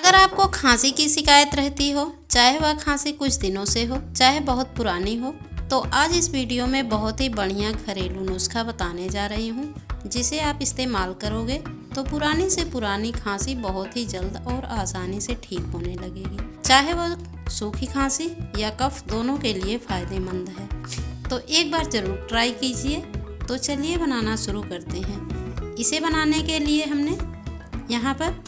अगर आपको खांसी की शिकायत रहती हो, चाहे वह खांसी कुछ दिनों से हो, चाहे बहुत पुरानी हो, तो आज इस वीडियो में बहुत ही बढ़िया घरेलू नुस्खा बताने जा रही हूँ, जिसे आप इस्तेमाल करोगे तो पुरानी से पुरानी खांसी बहुत ही जल्द और आसानी से ठीक होने लगेगी। चाहे वह सूखी खांसी या कफ, दोनों के लिए फ़ायदेमंद है। तो एक बार ज़रूर ट्राई कीजिए। तो चलिए बनाना शुरू करते हैं। इसे बनाने के लिए हमने यहाँ पर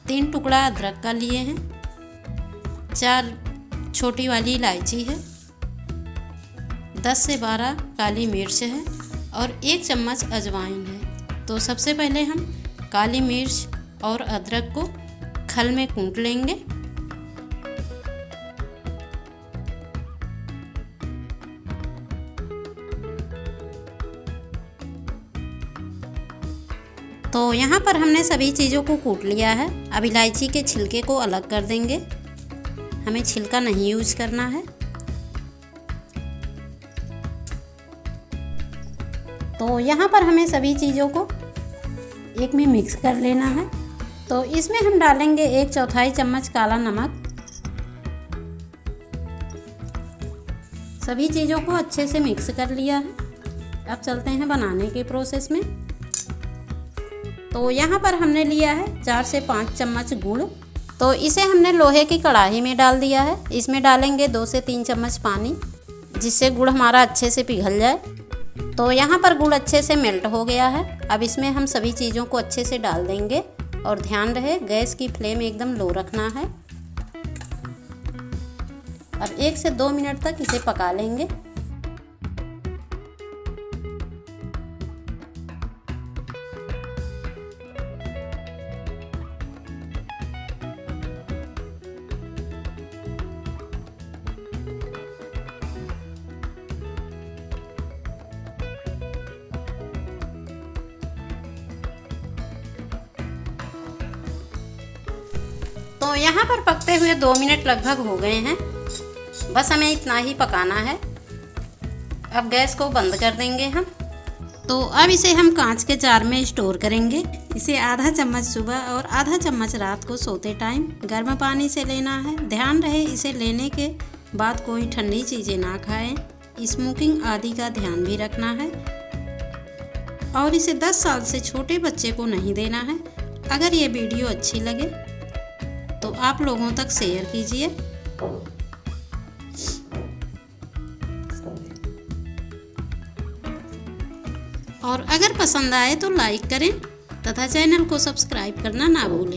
3 टुकड़ा अदरक का लिए हैं, 4 छोटी वाली इलायची है, 10 से 12 काली मिर्च है और 1 चम्मच अजवाइन है। तो सबसे पहले हम काली मिर्च और अदरक को खल में कूट लेंगे। तो यहाँ पर हमने सभी चीज़ों को कूट लिया है। अब इलायची के छिलके को अलग कर देंगे, हमें छिलका नहीं यूज करना है। तो यहाँ पर हमें सभी चीज़ों को एक में मिक्स कर लेना है। तो इसमें हम डालेंगे 1/4 चम्मच काला नमक। सभी चीज़ों को अच्छे से मिक्स कर लिया है। अब चलते हैं बनाने के प्रोसेस में। तो यहाँ पर हमने लिया है 4 से 5 चम्मच गुड़। तो इसे हमने लोहे की कढ़ाई में डाल दिया है। इसमें डालेंगे 2 से 3 चम्मच पानी, जिससे गुड़ हमारा अच्छे से पिघल जाए। तो यहाँ पर गुड़ अच्छे से मेल्ट हो गया है। अब इसमें हम सभी चीज़ों को अच्छे से डाल देंगे और ध्यान रहे गैस की फ्लेम एकदम लो रखना है। अब 1 से 2 मिनट तक इसे पका लेंगे। तो यहाँ पर पकते हुए 2 मिनट लगभग हो गए हैं। बस हमें इतना ही पकाना है। अब गैस को बंद कर देंगे हम। तो अब इसे हम कांच के जार में स्टोर करेंगे। इसे आधा चम्मच सुबह और आधा चम्मच रात को सोते टाइम गर्म पानी से लेना है। ध्यान रहे इसे लेने के बाद कोई ठंडी चीज़ें ना खाएं। स्मोकिंग आदि का ध्यान भी रखना है और इसे 10 साल से छोटे बच्चे को नहीं देना है। अगर ये वीडियो अच्छी लगे तो आप लोगों तक शेयर कीजिए। और अगर पसंद आए तो लाइक करें तथा चैनल को सब्सक्राइब करना ना भूलें।